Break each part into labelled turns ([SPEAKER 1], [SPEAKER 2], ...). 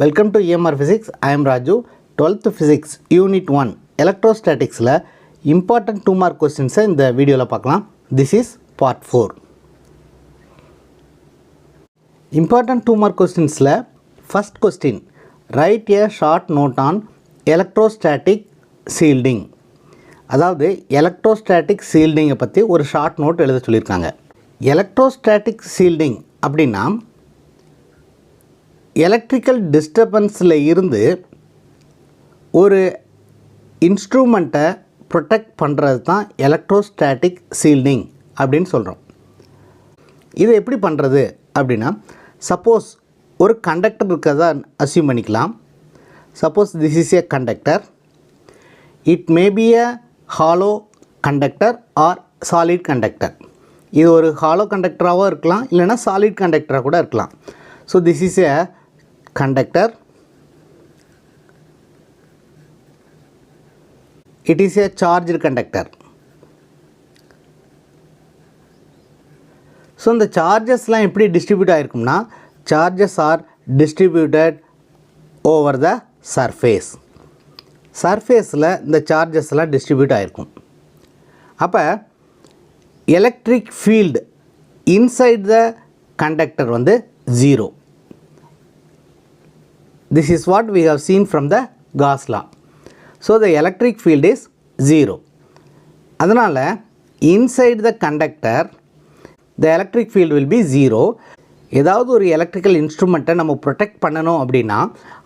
[SPEAKER 1] Welcome to EMR Physics. I am Raju. 12th Physics Unit 1 Electrostatics la important 2 mark questions in the video la paakalam. This is part 4. Important 2 mark questions la first question, write a short note on electrostatic shielding. அதாவது electrostatic shielding பற்றி ஒரு short note எழுத சொல்லியிருக்காங்க. electrostatic shielding அப்படின்னா electrical டிஸ்டர்பன்ஸில் இருந்து ஒரு இன்ஸ்ட்ருமெண்ட்டை protect பண்ணுறது தான் எலக்ட்ரோஸ்டாட்டிக் ஷீல்டிங் அப்படின்னு சொல்கிறோம். இதை எப்படி பண்ணுறது அப்படின்னா, சப்போஸ் ஒரு கண்டக்டர் இருக்கிறதா அஸ்யூம் பண்ணிக்கலாம். Suppose this is a conductor, it may be a hollow conductor or solid conductor. இது ஒரு ஹாலோ கண்டக்டராகவும் இருக்கலாம், இல்லைனா சாலிட் கண்டக்டராக கூட இருக்கலாம். So this is A conductor, it is a charged conductor. So இந்த சார்ஜஸ்லாம் எப்படி டிஸ்ட்ரிபியூட் ஆகிருக்கும்னா, charges are distributed over the surface. சர்ஃபேஸில் இந்த சார்ஜஸ்லாம் டிஸ்ட்ரிபியூட் ஆகிருக்கும். அப்போ electric field inside the conductor வந்து 0. This is what we have seen from the Gauss law. So the electric field is 0. அதனால் inside the conductor the electric field will be 0. ஏதாவது ஒரு electrical இன்ஸ்ட்ருமெண்ட்டை நம்ம ப்ரொடெக்ட் பண்ணணும் அப்படின்னா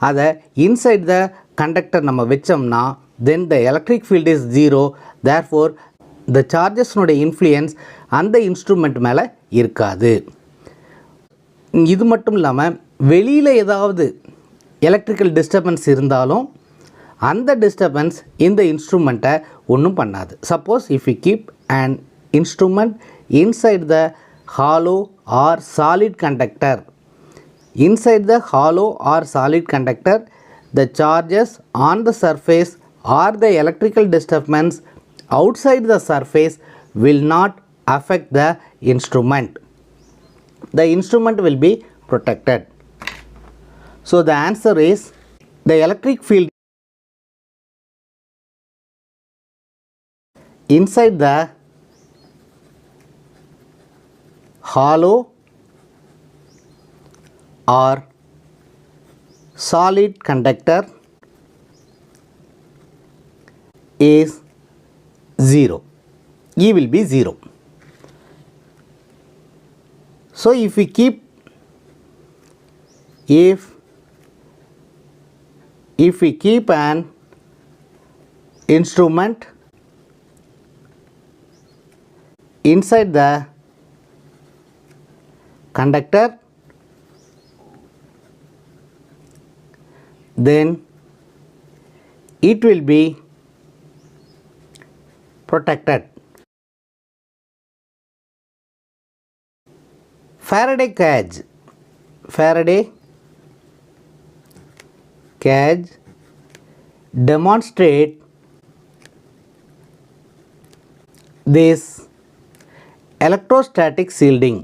[SPEAKER 1] அதை இன்சைட் த கண்டக்டர் நம்ம வச்சோம்னா then the electric field is 0. therefore the சார்ஜஸ்னுடைய influence அந்த இன்ஸ்ட்ருமெண்ட் மேலே இருக்காது. இது மட்டும் இல்லாமல் வெளியில் ஏதாவது எலக்ட்ரிக்கல் டிஸ்டர்பன்ஸ் இருந்தாலும் அந்த டிஸ்டர்பன்ஸ் இந்த இன்ஸ்ட்ருமெண்ட்டை ஒன்றும் பண்ணாது. Suppose if you keep and instrument inside the hollow or solid conductor, inside the hollow or solid conductor the charges on the surface are the electrical disturbance outside the surface will not affect the instrument. The instrument will be protected. So the answer is the electric field inside the hollow or solid conductor is 0. E will be 0. So if we keep if we keep an instrument inside the conductor, then it will be protected. Faraday cage demonstrate this electrostatic shielding.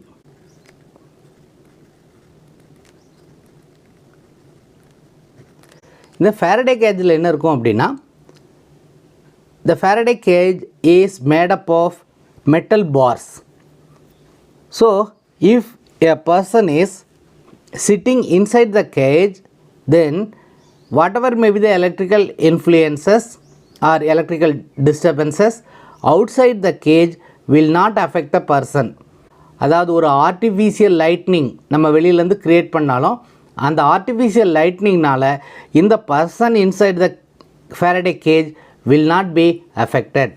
[SPEAKER 1] இந்த Faraday cageல என்ன இருக்கும் அப்படின்னா, the Faraday cage is made up of metal bars. So if a person is sitting inside the cage, then whatever may be the electrical influences or electrical disturbances outside the cage will not affect the person. அதாவது ஒரு artificial lightning நம்ம வெளியிலேருந்து create பண்ணாலும் அந்த artificial லைட்னிங்னால இந்த person inside the Faraday cage will not be affected.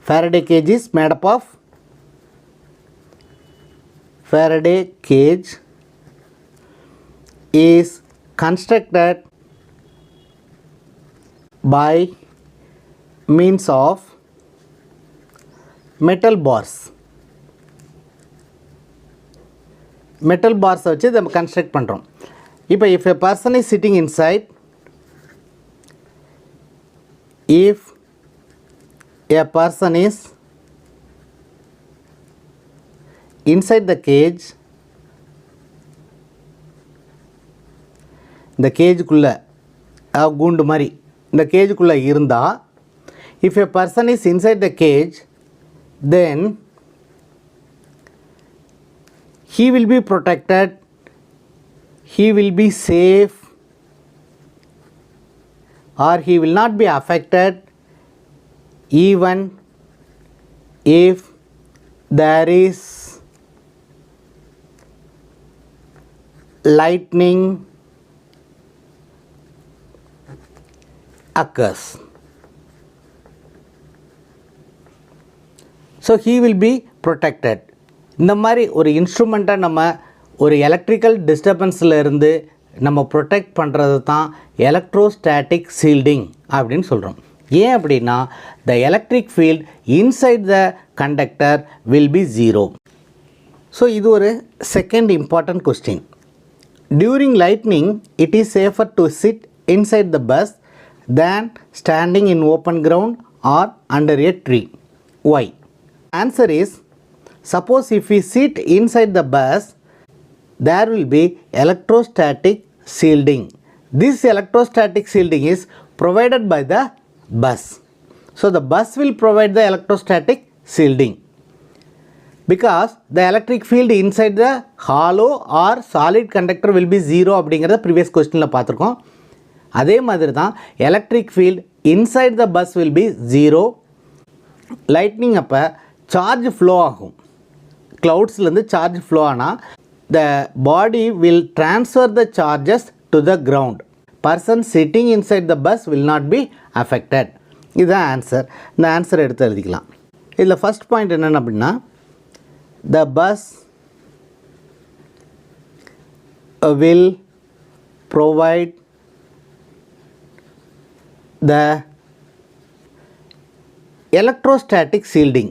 [SPEAKER 1] Faraday cage is made up of Faraday cage is constructed by means of metal bars. Metal bars வச்சு நம்ம construct பண்ணுறோம். இப்போ if a person is sitting inside, if a person is inside the cage, இந்த கேஜுக்குள்ளே கூண்டு மாதிரி இந்த கேஜுக்குள்ளே இருந்தால், if a person is inside the cage, then he will be protected, he will be safe, or he will not be affected even if there is lightning occurs. So he will be protected. இந்த மாதிரி ஒரு இன்ஸ்ட்ருமெண்ட்டை நம்ம ஒரு electrical டிஸ்டர்பன்ஸில் இருந்து நம்ம protect பண்ணுறது தான் electrostatic shielding அப்படின்னு சொல்கிறோம். ஏன் அப்படின்னா the electric field inside the conductor will be zero. So இது ஒரு second important question. During lightning, it is safer to sit inside the bus than standing in open ground or under a tree. Why? Answer is, suppose if we sit inside the bus, there will be electrostatic shielding. This electrostatic shielding is provided by the bus. So the bus will provide the electrostatic shielding. Because the electric field inside the hollow or solid conductor will be zero அப்படிங்கிறத previous கொஸ்டினில் பார்த்துருக்கோம். அதே மாதிரி தான் electric field inside the bus will be zero. Lightning அப்போ charge flow ஆகும். க்ளவுட்ஸ்லேருந்து charge flow ஆனால் the body will transfer the charges to the ground. Person sitting inside the bus will not be affected. இதுதான் answer. இந்த answer எடுத்து எழுதிக்கலாம். இதில் first point என்னென்ன அப்படின்னா, the bus will provide the electrostatic shielding.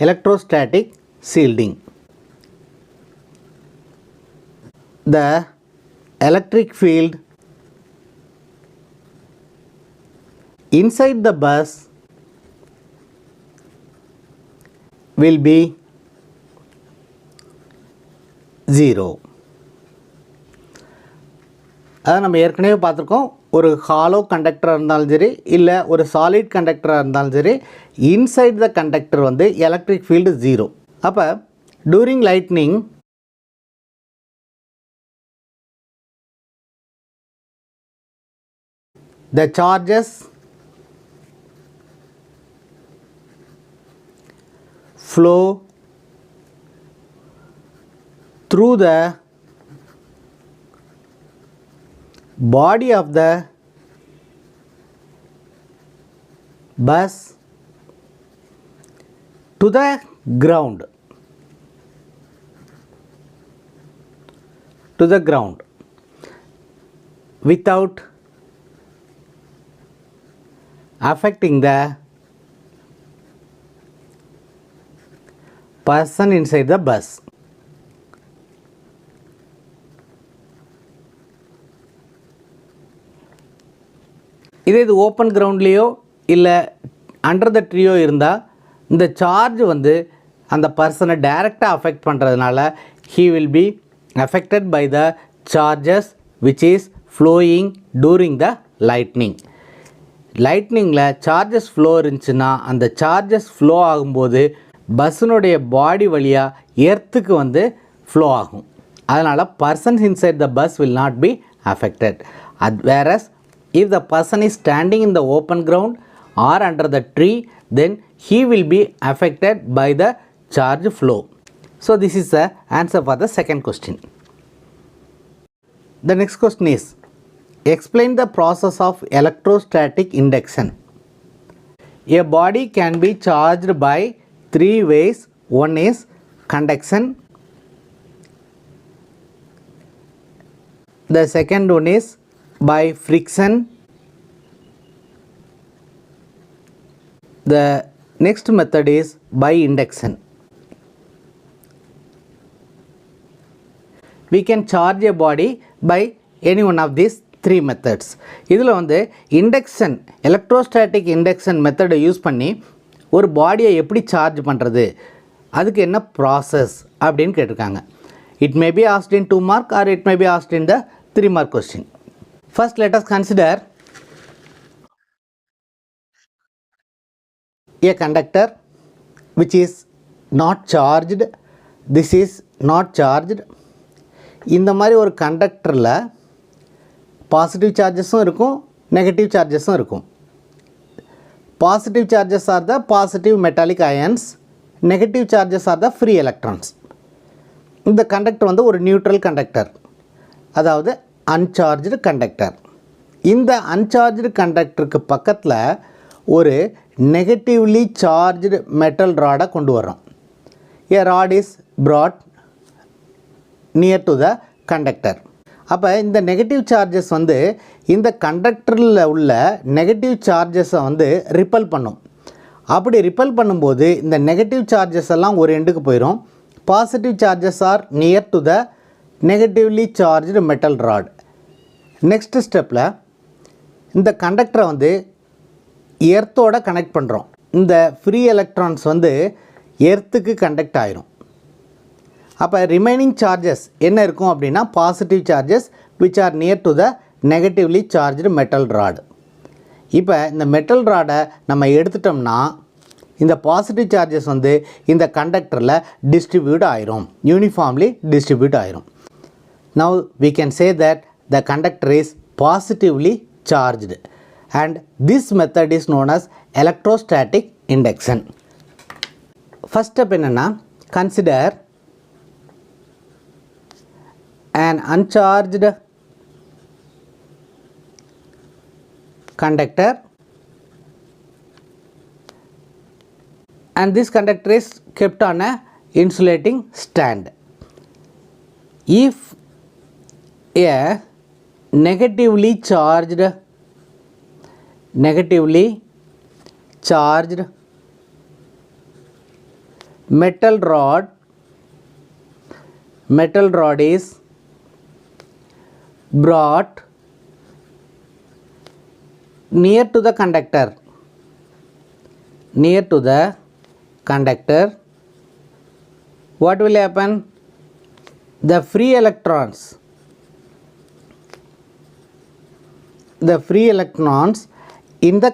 [SPEAKER 1] Electrostatic shielding. The electric field inside the bus will be zero. அதை நம்ம ஏற்கனவே பார்த்துருக்கோம். ஒரு ஹாலோ கண்டக்டராக இருந்தாலும் சரி, இல்லை ஒரு சாலிட் கண்டக்டராக இருந்தாலும் சரி, இன்சைட் த கண்டக்டர் வந்து எலக்ட்ரிக் ஃபீல்டு ஜீரோ. அப்போ during lightning the charges flow through the body of the bus to the ground. To the ground without affecting the person inside the bus. இது open கிரவுண்ட்லேயோ இல்லை under the ட்ரீயோ இருந்தால் இந்த charge வந்து அந்த பர்சனை டைரெக்டாக affect பண்ணுறதுனால he will be affected by the charges which is flowing during the lightning. லைட்னிங்கில் சார்ஜஸ் ஃப்ளோ இருந்துச்சுன்னா அந்த சார்ஜஸ் ஃப்ளோ ஆகும்போது பஸ்ஸினுடைய பாடி வழியாக எர்த்துக்கு வந்து ஃப்ளோ ஆகும். அதனால் persons inside the bus will not be affected. Various if the person is standing in the open ground or under the tree, then he will be affected by the charge flow. So this is the answer for the second question. The next question is, explain the process of electrostatic induction. A body can be charged by three ways. One is conduction, the second one is by friction, the next method is by induction. We can charge a body by any one of these three methods. இதில் வந்து induction, electrostatic induction மெத்தடை use பண்ணி ஒரு பாடியை எப்படி charge பண்ணுறது, அதுக்கு என்ன ப்ராசஸ் அப்படின்னு கேட்டிருக்காங்க. It may be asked in 2 mark or it may be asked in the 3 mark question. First, let us consider a conductor which is not charged. This is not charged. இந்த மாதிரி ஒரு கண்டக்டரில் positive சார்ஜஸும் இருக்கும், negative சார்ஜஸும் இருக்கும். Positive charges R the positive metallic ions, negative charges R the free electrons. இந்த conductor வந்து ஒரு neutral conductor, அதாவது uncharged conductor. இந்த அன்சார்ஜ்டு கண்டக்டருக்கு பக்கத்தில் ஒரு நெகட்டிவ்லி சார்ஜ்டு மெட்டல் ராடை கொண்டு வரோம். A rod is brought near to the conductor. அப்போ இந்த நெகட்டிவ் சார்ஜஸ் வந்து இந்த கண்டக்டரில் உள்ள நெகட்டிவ் சார்ஜஸை வந்து ரிப்பல் பண்ணும். அப்படி ரிப்பல் பண்ணும்போது இந்த நெகட்டிவ் சார்ஜஸ் எல்லாம் ஒரு எண்டுக்கு போயிடும். Positive charges are near to the negatively charged metal rod. Next ஸ்டெப்பில் இந்த கண்டக்டரை வந்து எர்த்தோட கனெக்ட் பண்ணுறோம். இந்த ஃப்ரீ எலக்ட்ரான்ஸ் வந்து எர்த்துக்கு கண்டக்ட் ஆயிரும். அப்போ ரிமைனிங் சார்ஜஸ் என்ன இருக்கும் அப்படின்னா positive charges which are near to the negatively charged metal rod. இப்போ இந்த மெட்டல் ராடை நம்ம எடுத்துட்டோம்னா இந்த பாசிட்டிவ் சார்ஜஸ் வந்து இந்த கண்டக்டரில் டிஸ்ட்ரிபியூட் ஆயிரும், யூனிஃபார்ம்லி டிஸ்ட்ரிபியூட் ஆயிரும். Now we can say that the conductor is positively charged and this method is known as electrostatic induction. First step என்னன்னா, consider an uncharged conductor and this conductor is kept on a insulating stand. If a negatively charged metal rod is brought near to the conductor, what will happen? The free electrons in the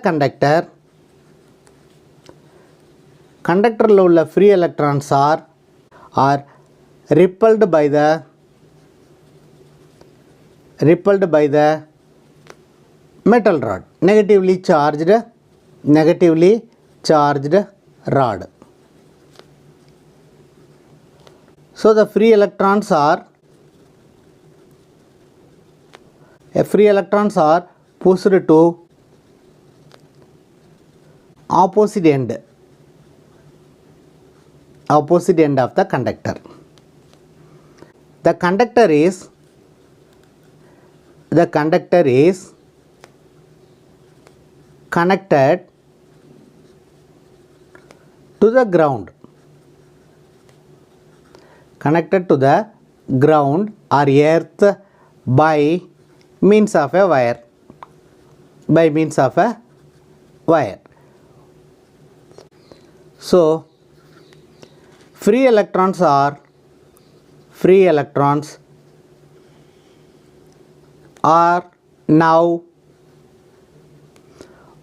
[SPEAKER 1] conductorல உள்ள free electrons are repelled by the metal rod, negatively charged rod. So the free electrons are pushed to opposite end of the conductor. The conductor is connected to the ground, or earth by means of a wire. So free electrons are now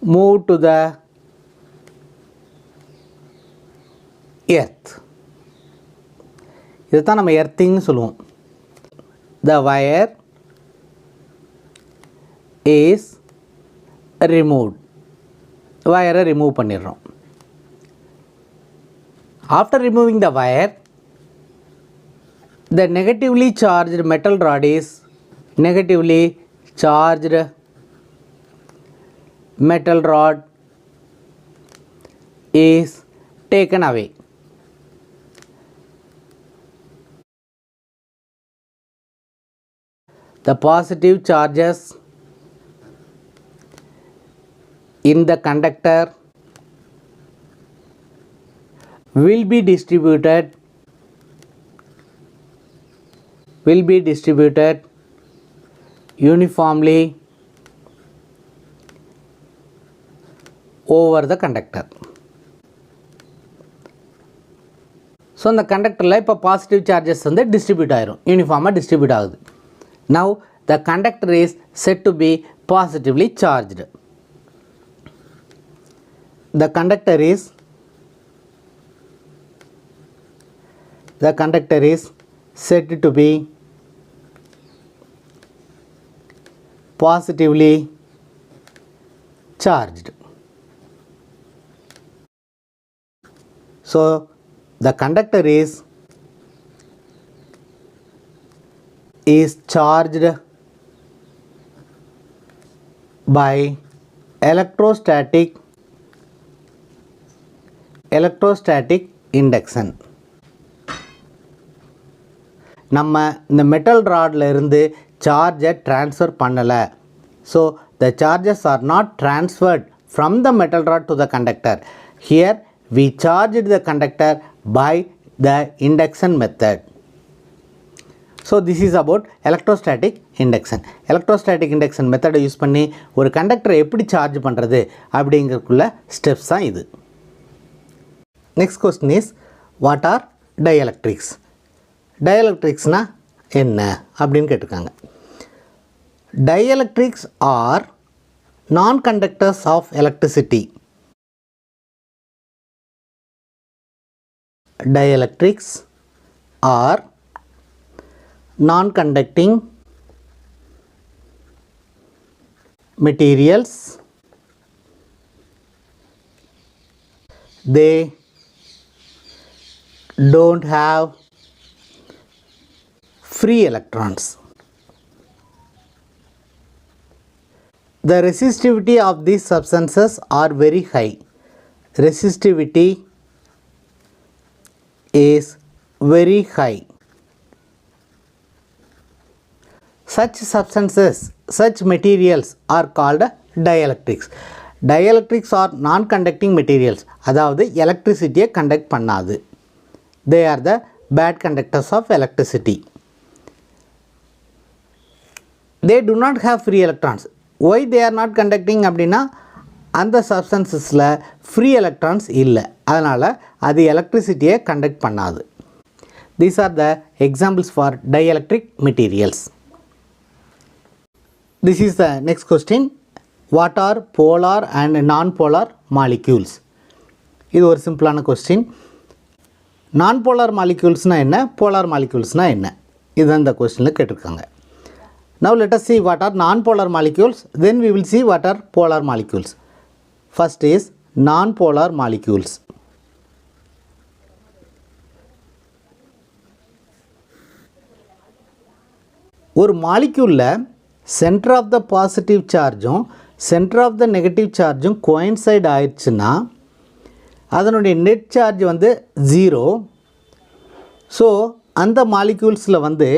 [SPEAKER 1] moved to the earth. இதுதான் நம்ம எர்த்திங்னு சொல்லுவோம். The wire is removed. wire remove பண்ணிடுறோம். After removing the wire, the negatively charged metal rod is taken away. The positive charges in the conductor will be distributed uniformly over the conductor. So இந்த கண்டக்டரில் இப்போ positive charges வந்து distribute ஆயிரும், யூனிஃபார்மாக distribute ஆகுது. Now the conductor is set to be positively charged. The conductor is said to be positively charged. So the conductor is charged by electrostatic induction. நம்ம இந்த metal ராட்ல இருந்து சார்ஜை ட்ரான்ஸ்ஃபர் பண்ணலை. So the charges are not transferred from the metal rod to the conductor. Here we charged the conductor by the induction method. So this is about electrostatic induction. Electrostatic induction method use பண்ணி ஒரு கண்டக்டரை எப்படி charge பண்ணுறது அப்படிங்கிறதுக்குள்ள steps தான் இது. Next question is, what are dielectrics? Dielectricsனா என்ன அப்படின்னு கேட்டிருக்காங்க. Dielectrics are non-conductors of electricity. Dielectrics are non-conducting materials. They don't have free electrons. The resistivity of these substances are very high. Resistivity is very high. Such substances, such materials are called dielectrics. Dielectrics are non-conducting materials, அதாவது எலக்ட்ரிசிட்டியை conduct பண்ணாது. They are the bad conductors of electricity. They do not have free electrons. Why they are not conducting அப்படின்னா அந்த சப்ஸ்டன்சஸில் free electrons இல்லை, அதனால் அது எலக்ட்ரிசிட்டியை conduct பண்ணாது. These are the examples for dielectric materials. This is the next question. What are polar and non-polar molecules? இது ஒரு சிம்பிளான question. non-polar moleculesனால் என்ன, polar moleculesனால் என்ன, இதுதான் இந்த கொஸ்டினில் கேட்டிருக்காங்க. Now let us see what are non-polar molecules, then we will see what are polar molecules. First is non-polar molecules. ஒரு மாலிக்யூலில் சென்டர் ஆஃப் த பாசிட்டிவ் சார்ஜும் சென்டர் ஆஃப் த நெகட்டிவ் சார்ஜும் coincide ஆயிடுச்சுன்னா அதனுடைய நெட் சார்ஜ் வந்து 0. So அந்த மாலிக்யூல்ஸில் வந்து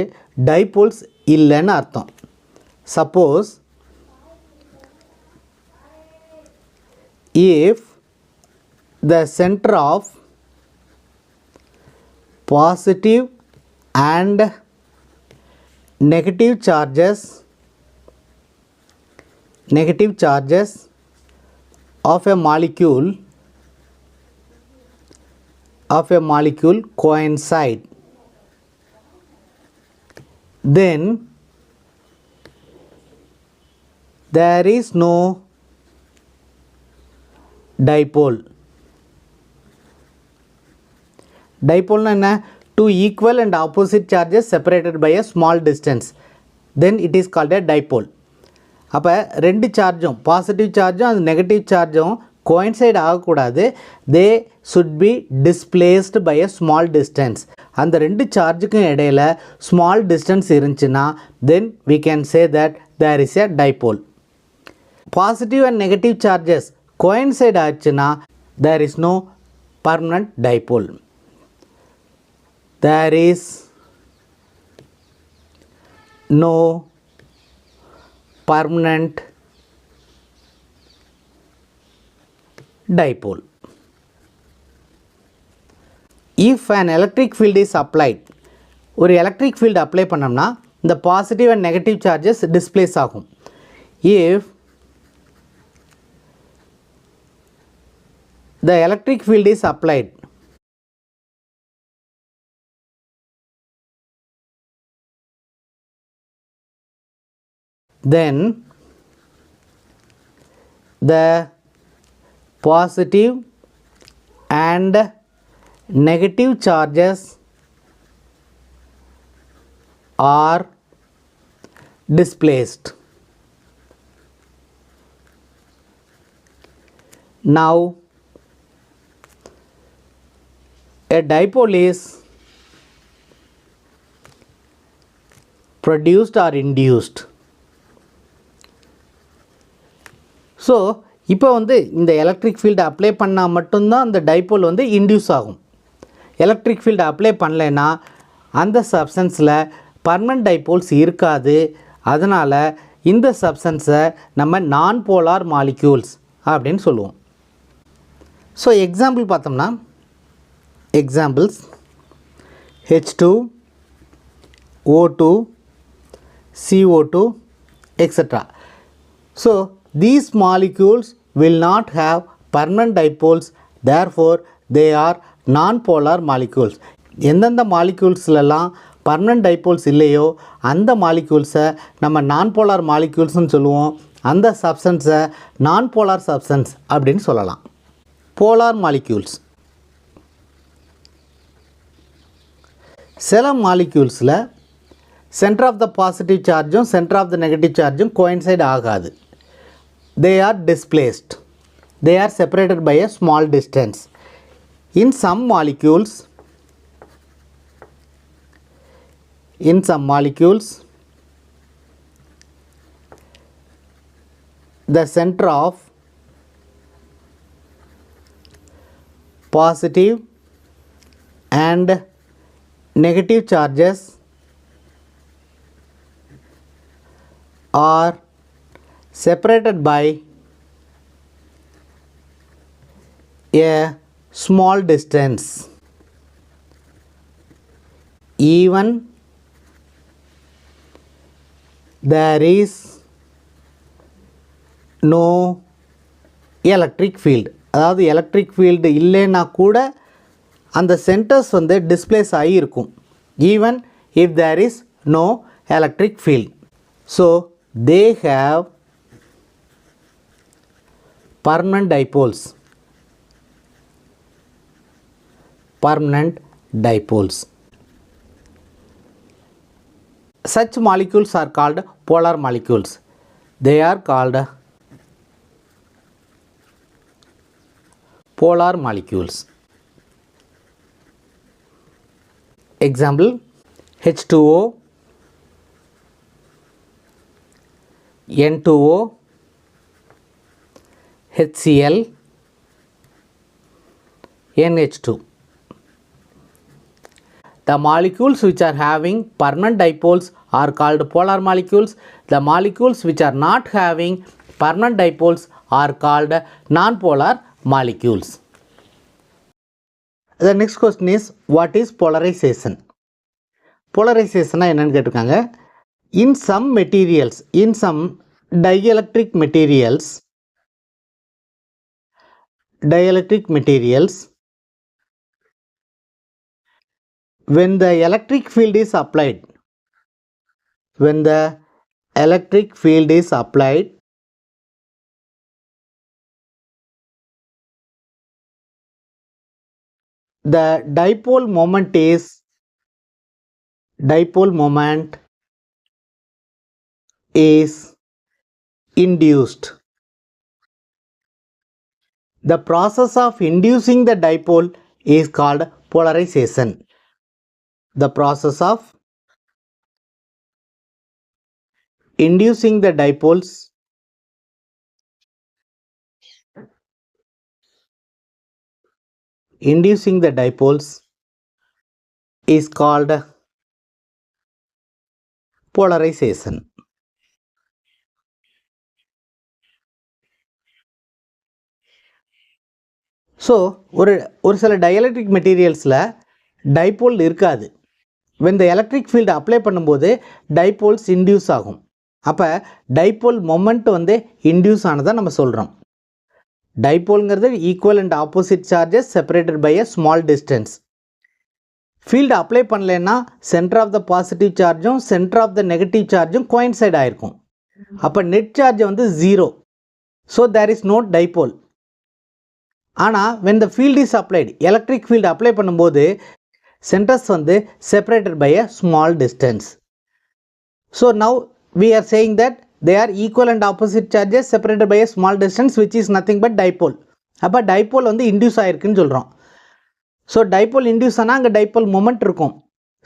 [SPEAKER 1] dipoles இல்லைன்னு அர்த்தம். Suppose if the center of positive and negative charges of a molecule coincide, then there is no dipole. Dipole na enna? Two equal and opposite charges separated by a small distance, then it is called a dipole. அப்போ ரெண்டு சார்ஜும் positive சார்ஜும் அது negative சார்ஜும் coincide ஆகக்கூடாது. They should be displaced by a small distance. அந்த ரெண்டு சார்ஜுக்கும் இடையில் ஸ்மால் டிஸ்டன்ஸ் இருந்துச்சுன்னா then we can say that there is a dipole. Positive and negative charges coincide ஆச்சுன்னா there is no permanent dipole. There is no permanent dipole. If an electric field is applied, ஒரு electric field apply பண்ணோம்னா இந்த positive and negative charges displace ஆகும். If the electric field is applied then the positive and negative charges are displaced. Now a dipole is produced or induced. So இப்போ வந்து இந்த electric ஃபீல்டை apply பண்ணால் மட்டும்தான் அந்த டைபோல் வந்து இன்டியூஸ் ஆகும். எலக்ட்ரிக் ஃபீல்டை அப்ளை பண்ணலைன்னா அந்த சப்ஸ்டன்ஸில் பர்மனெண்ட் டைபோல்ஸ் இருக்காது. அதனால் இந்த சப்ஸ்டன்ஸை நம்ம நான் போலார் மாலிக்யூல்ஸ் அப்படின்னு சொல்லுவோம். ஸோ எக்ஸாம்பிள் பார்த்தோம்னா examples H2, O2, CO2, etc. So these molecules will not have permanent dipoles, therefore they are non-polar molecules. எந்தெந்த மாலிக்யூல்ஸ்லாம் பர்மனெண்ட் டைபோல்ஸ் இல்லையோ அந்த மாலிக்யூல்ஸை நம்ம நான் போலார் மாலிக்யூல்ஸ்னு சொல்லுவோம். அந்த சப்ஸ்டன்ஸை நான் போலார் சப்ஸ்டன்ஸ் அப்படின்னு சொல்லலாம். போலார் மாலிக்யூல்ஸ் சில மாலிக்யூல்ஸில் சென்டர் ஆஃப் த பாசிட்டிவ் சார்ஜும் சென்டர் ஆஃப் த நெகட்டிவ் சார்ஜும் கோயின்சைட் ஆகாது. They are displaced. They are separated by a small distance. In some molecules, the center of positive and negative charges are separated by a small distance. Even there is no electric field. அதாவது electric field இல்லைன்னா கூட அந்த centres வந்து displace ஆகி இருக்கும். Even if there is no electric field. So they have permanent dipoles. Such molecules are called polar molecules. They are called polar molecules. Example H2O, N2O, HCl, NH2. The molecules which are having permanent dipoles are called polar molecules. The molecules which are not having permanent dipoles are called non-polar molecules. The next question is, what is polarization? Polarization என்னன்னு கேட்டிருக்காங்க. In some materials, in some dielectric materials, when the electric field is applied, the dipole moment is induced. The process of inducing the dipole is called polarization. The process of inducing the dipoles is called polarization. So ஒரு சில dielectric மெட்டீரியல்ஸில் dipole இருக்காது. when the electric field apply பண்ணும்போது dipoles induce ஆகும். அப்போ dipole moment வந்து induce ஆனதை நம்ம சொல்கிறோம். டைபோல்ங்கிறது equal and opposite charges separated by a small distance. Field apply பண்ணலைன்னா சென்டர் ஆஃப் த பாசிட்டிவ் சார்ஜும் சென்டர் ஆஃப் த நெகட்டிவ் சார்ஜும் கோயின்சைட் ஆகிருக்கும். அப்போ நெட் சார்ஜ் வந்து 0. So there is no dipole. ஆனால் when the field is applied, electric field apply பண்ணும்போது centers வந்து separated by a small distance. So now we are saying that they are equal and opposite charges separated by a small distance, which is nothing but dipole. அப்போ dipole வந்து induce ஆயிருக்குன்னு சொல்கிறோம். So dipole induce ஆனால் அங்கே dipole moment இருக்கும்.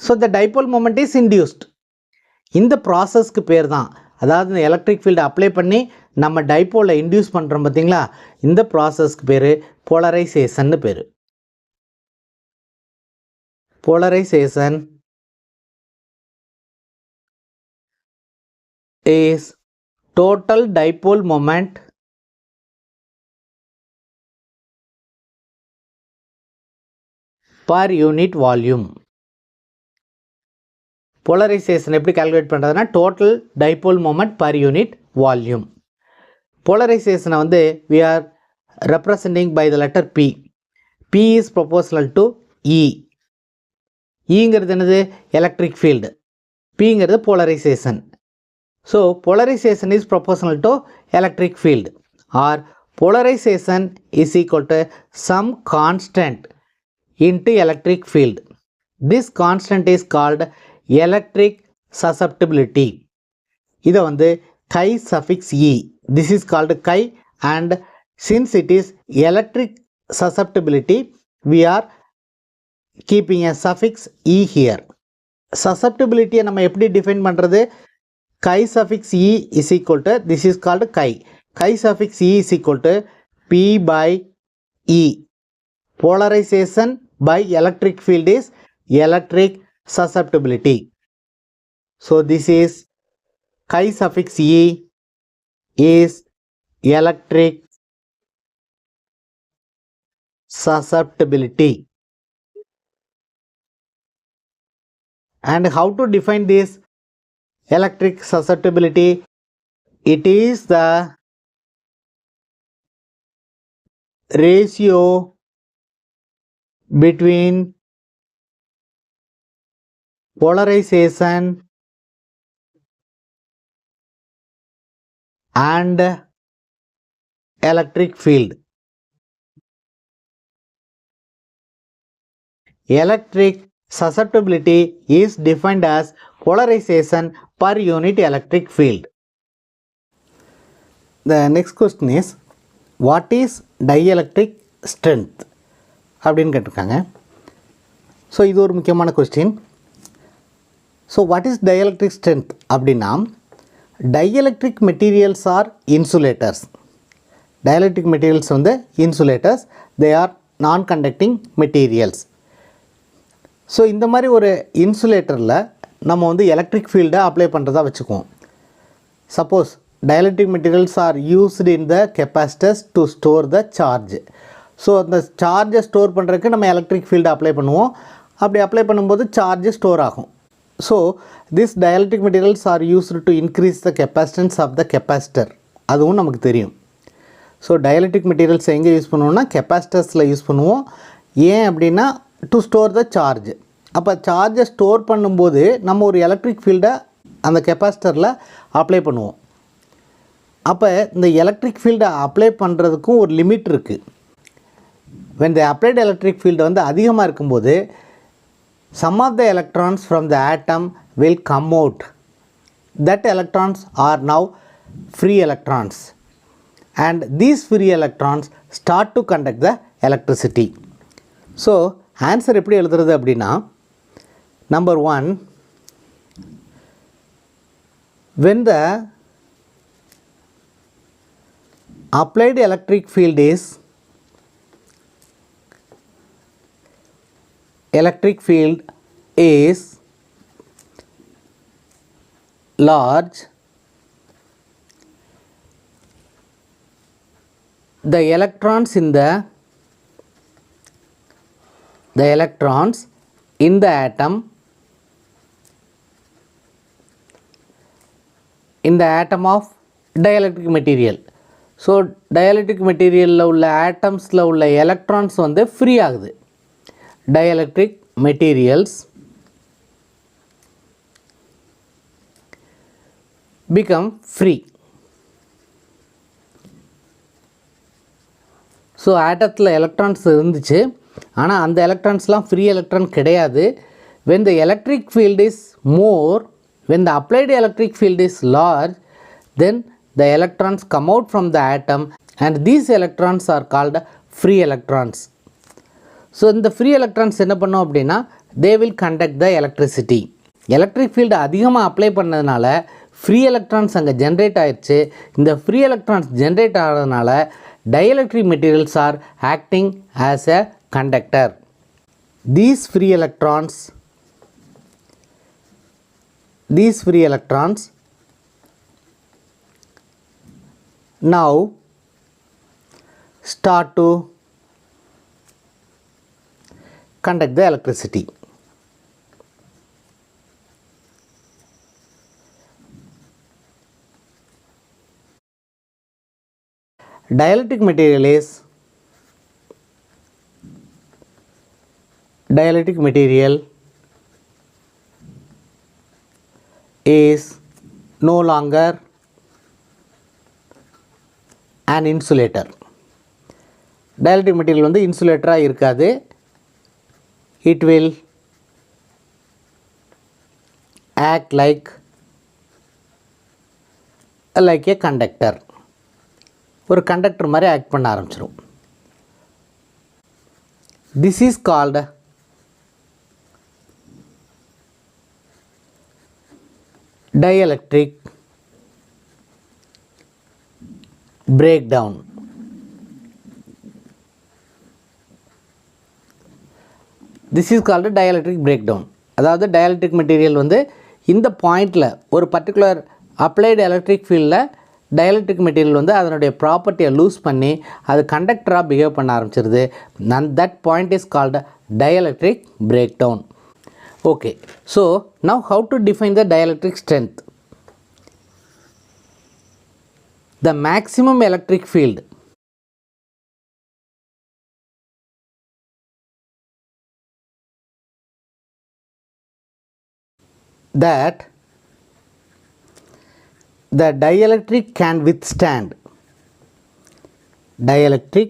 [SPEAKER 1] So the dipole moment is induced. இந்த ப்ராசஸ்க்கு பேர் தான், அதாவது இந்த எலக்ட்ரிக் ஃபீல்டை அப்ளை பண்ணி நம்ம டைப்போலை இன்டியூஸ் பண்ணுறோம் பார்த்தீங்களா, இந்த ப்ராசஸ்க்கு பேர் போலரைசேஷன்னு பேர். Polarization is total dipole moment per unit volume. Polarization எப்படி கால்குலேட் பண்ணுறதுனா total dipole moment per unit volume. போலரைசேஷனை வந்து we are representing by the letter P. P is proportional to E. Eங்கிறது என்னது? Electric field. Pங்கிறது polarization. So polarization is proportional to electric field, or polarization is equal to some constant into electric field. This constant is called electric susceptibility. இதை வந்து chi suffix e. This is called chi, and since it is electric susceptibility, we are keeping a suffix e here. Susceptibility நம்ம எப்படி define பண்ணுறது? chi suffix e is equal to, this is called chi. Chi suffix e is equal to p by e. Polarization by electric field is electric susceptibility. So this is chi suffix e is electric susceptibility. And how to define this electric susceptibility? It is the ratio between polarization and electric field. Electric susceptibility is defined as polarization per unit electric field. The next question is, what is dielectric strength? அப்படின்னு கேட்டிருக்காங்க. So இது ஒரு முக்கியமான question. So what is dielectric strength அப்படின்னா, dielectric materials are insulators. Dielectric materials வந்து insulators, they are non-conducting materials. So இந்த மாதிரி ஒரு இன்சுலேட்டரில் நம்ம வந்து எலக்ட்ரிக் ஃபீல்டை அப்ளை பண்ணுறதா வச்சுக்குவோம். Suppose dielectric materials are used in the capacitors to store the charge. So அந்த சார்ஜை ஸ்டோர் பண்ணுறதுக்கு நம்ம எலக்ட்ரிக் ஃபீல்டை அப்ளை பண்ணுவோம். அப்படி அப்ளை பண்ணும்போது சார்ஜ் ஸ்டோர் ஆகும். So this dielectric materials are used to increase the capacitance of the capacitor. அதுவும் நமக்கு தெரியும். ஸோ dielectric materials எங்கே யூஸ் பண்ணுவோம்னா கெப்பாசிட்டர்ஸில் யூஸ் பண்ணுவோம். ஏன் அப்படின்னா டு ஸ்டோர் த சார்ஜ். அப்போ சார்ஜை ஸ்டோர் பண்ணும்போது நம்ம ஒரு எலக்ட்ரிக் ஃபீல்டை அந்த கெப்பாசிட்டரில் அப்ளை பண்ணுவோம். அப்போ இந்த எலக்ட்ரிக் ஃபீல்டை அப்ளை பண்ணுறதுக்கும் ஒரு லிமிட் இருக்குது. when the applied electric field வந்து அதிகமாக இருக்கும்போது some of the electrons from the atom will come out. That electrons are now free electrons, and these free electrons start to conduct the electricity. So answer எப்படி எழுதுறது அப்படின்னா, number 1, when the applied electric field is large, the electrons in the atom of dielectric material. So dielectric materialல உள்ள ஆட்டம்ஸில் உள்ள electrons வந்து free ஆகுது. dielectric materials become free. So ஆட்டத்தில் electrons இருந்துச்சு, ஆனால் அந்த எலக்ட்ரான்ஸ்லாம் ஃப்ரீ எலக்ட்ரான் கிடையாது. when the electric field is more, when the applied electric field is large, then the electrons come out from the atom and these electrons are called free electrons. So இந்த free electrons என்ன பண்ணோம் அப்படின்னா, they will conduct the electricity. Electric field அதிகமாக apply பண்ணதுனால free electrons அங்கே generate ஆயிடுச்சு. இந்த free electrons generate ஆகிறதுனால dielectric materials are acting as a conductor. These free electrons now start to conduct the electricity. Dielectric material is no longer an insulator. Dielectric material வந்து இன்சுலேட்டராக இருக்காது. It will act like a conductor. ஒரு conductor மாதிரி act பண்ண ஆரம்பிச்சிடும். This is called dielectric breakdown. This is called dielectric breakdown. அதாவது dielectric material வந்து இந்த பாயிண்டில் ஒரு பர்டிகுலர் அப்ளைடு எலக்ட்ரிக் ஃபீல்டில் dielectric material வந்து அதனுடைய ப்ராப்பர்ட்டியை லூஸ் பண்ணி அது கண்டக்டராக பிஹேவ் பண்ண ஆரம்பிச்சிருது. and that point is called dielectric breakdown. Okay, so now how to define the dielectric strength? The maximum electric field that the dielectric can withstand. Dielectric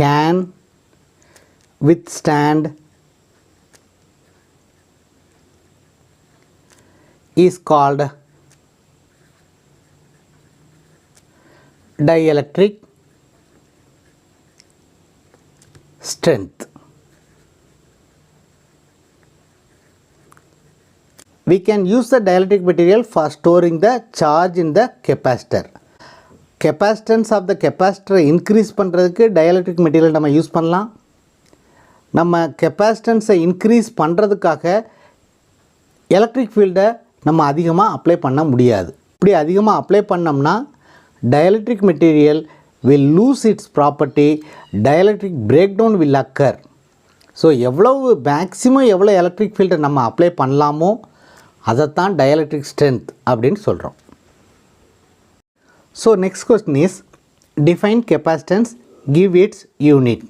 [SPEAKER 1] can withstand is called dielectric strength. We can use the dielectric material for storing the charge in the capacitor. Capacitance of the capacitor increase பண்ணுறதுக்கு dielectric material நம்ம use பண்ணலாம். நம்ம capacitance increase பண்ணுறதுக்காக electric ஃபீல்டை நம்ம அதிகமாக apply பண்ண முடியாது. இப்படி அதிகமாக அப்ளை பண்ணோம்னா dielectric material will lose its property, dielectric breakdown will occur. So எவ்வளவு மேக்ஸிமம் எவ்வளோ எலக்ட்ரிக் ஃபீல்டை நம்ம அப்ளை பண்ணலாமோ அதைத்தான் dielectric strength அப்படின்னு சொல்கிறோம். So next question is define capacitance, give its unit.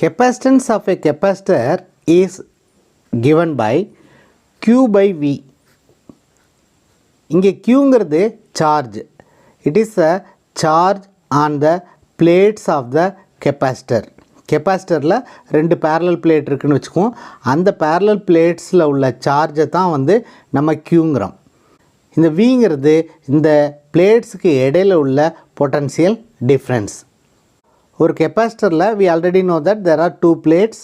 [SPEAKER 1] Capacitance of a capacitor is given by Q by V. இங்கே Qங்கிறது charge. It is a charge on the plates of the capacitor. கெப்பாசிட்டரில் 2 parallel plate இருக்குதுன்னு வச்சுக்குவோம். அந்த parallel பிளேட்ஸில் உள்ள சார்ஜை தான் வந்து நம்ம Qங்கிறோம். இந்த Vங்கிறது இந்த பிளேட்ஸுக்கு இடையில் உள்ள பொட்டன்ஷியல் டிஃப்ரென்ஸ். ஒரு கெப்பாசிட்டரில் we already know that there are 2 plates.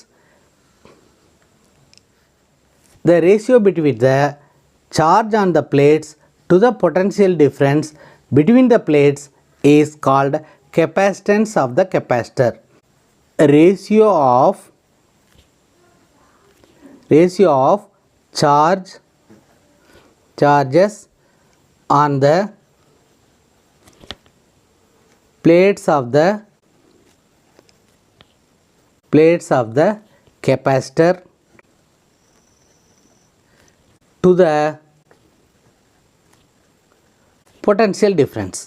[SPEAKER 1] The ratio between the charge on the plates to the potential difference between the plates is called capacitance of the capacitor. Ratio of charges on the plates of the capacitor to the potential difference.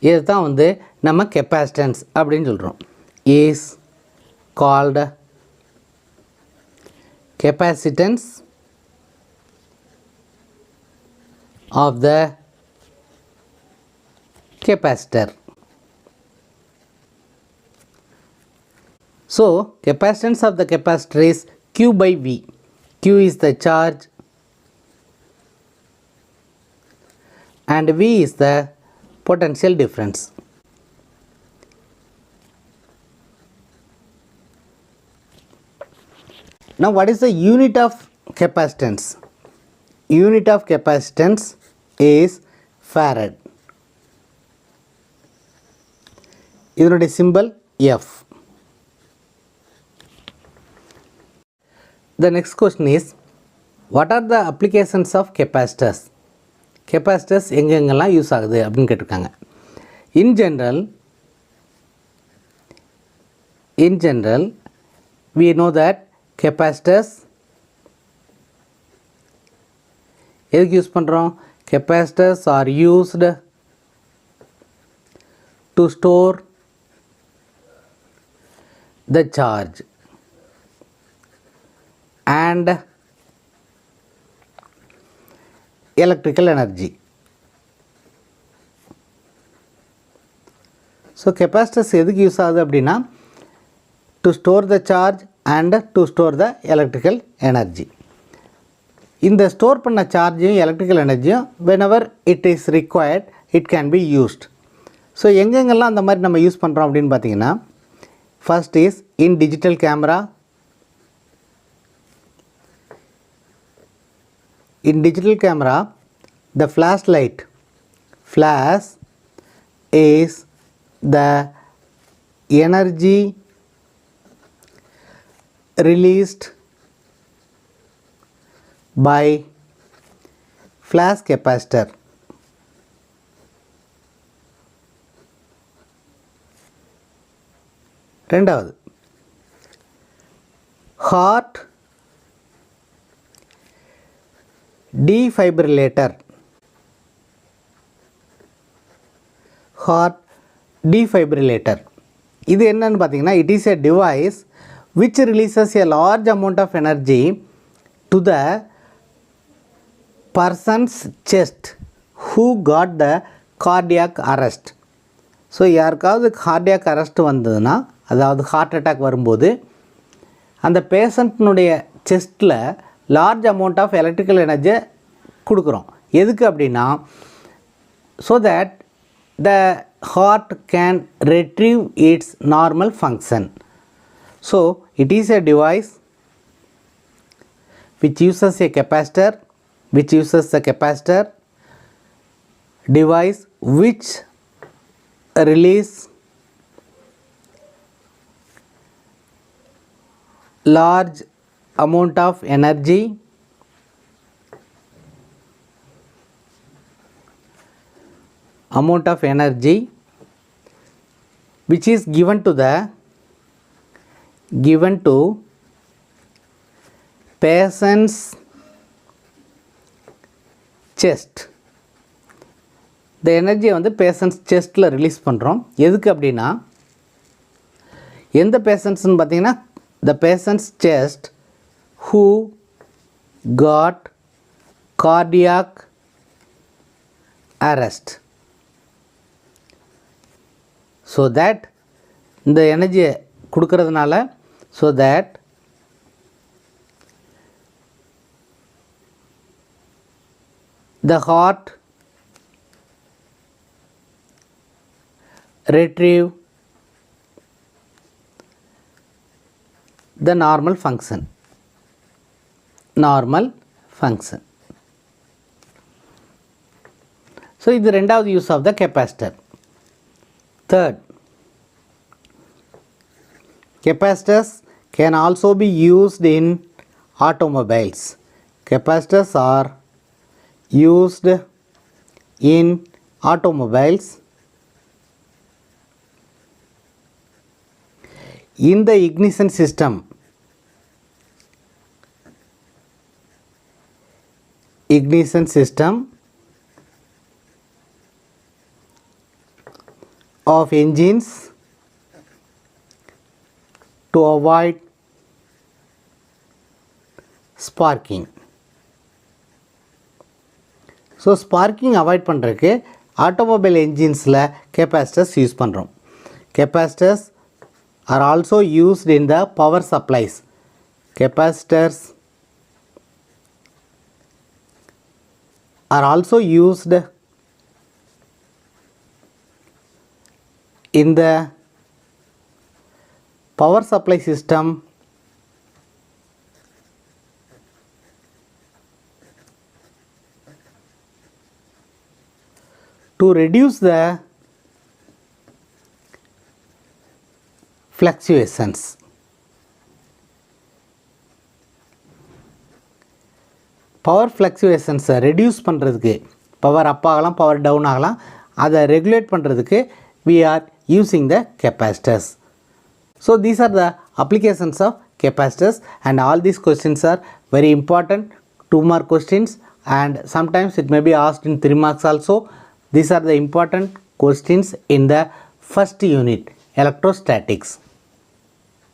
[SPEAKER 1] இதுதான் வந்து நம்ம capacitance அப்படின்னு சொல்கிறோம். Is called capacitance of the capacitor. So, capacitance of the capacitor is Q by V. Q is the charge and V is the potential difference. Now, what is the unit of capacitance? Unit of capacitance is farad. இதனுடைய symbol F. The next question is, what are the applications of capacitors? Capacitors எங்கெங்கெல்லாம் use ஆகுது அப்படின்னு கேட்டிருக்காங்க. In general, we know that capacitors எதுக்கு use பண்ணுறோம்? Capacitors are used to store the charge and electrical energy. So, capacitors எதுக்கு use ஆகுது அப்படின்னா to store the charge and to store the electrical energy. இந்த store பண்ண சார்ஜையும் electrical எனர்ஜியும் whenever it is required it can be used. ஸோ எங்கெங்கெல்லாம் அந்த மாதிரி நம்ம யூஸ் பண்ணுறோம் அப்படின்னு பார்த்தீங்கன்னா, first is in digital camera. In digital camera, the flash is the energy released by flash capacitor. ரெண்டாவது, heart defibrillator. Heart defibrillator இது என்னன்னு பார்த்தீங்கன்னா, it is a device which releases a large amount of energy to the person's chest who got the cardiac arrest. So யாருக்காவது cardiac arrest வந்ததுன்னா, அதாவது heart attack வரும்போது அந்த பேஷண்ட்னுடைய செஸ்ட்டில் லார்ஜ் அமௌண்ட் ஆஃப் எலக்ட்ரிக்கல் எனர்ஜியை கொடுக்குறோம். எதுக்கு அப்படின்னா, so that the heart can retrieve its normal function. So, it is a device which uses a capacitor, which uses the capacitor device which release large amount of energy which is given to patient's chest. இந்த எனர்ஜியை வந்து patients செஸ்ட்டில் release பண்ணுறோம். எதுக்கு அப்படின்னா, எந்த பேஷண்ட்ஸ்னு பார்த்தீங்கன்னா, the patients chest who got cardiac arrest. So that இந்த எனர்ஜியை கொடுக்கறதுனால, so that the heart retrieve the normal function. So, இது ரெண்டாவது use of the capacitor. Third, capacitors can also be used in automobiles. Capacitors are used in automobiles in the ignition system. Of engines to avoid sparking. So sparking avoid பண்ணுறதுக்கு automobile என்ஜின்ஸில் capacitors use பண்ணுறோம். Capacitors are also used in the power supplies. Capacitors are also used in the power supply system to reduce the fluctuations. Power ஃப்ளக்சுவேஷன்ஸை reduce பண்ணுறதுக்கு, power up ஆகலாம், power down ஆகலாம், அதை regulate பண்ணுறதுக்கு we are using the capacitors. So these are the applications of capacitors, and all these questions are very important, 2 mark questions, and sometimes it may be asked in 3 marks also. These are the important questions in the first unit, electrostatics.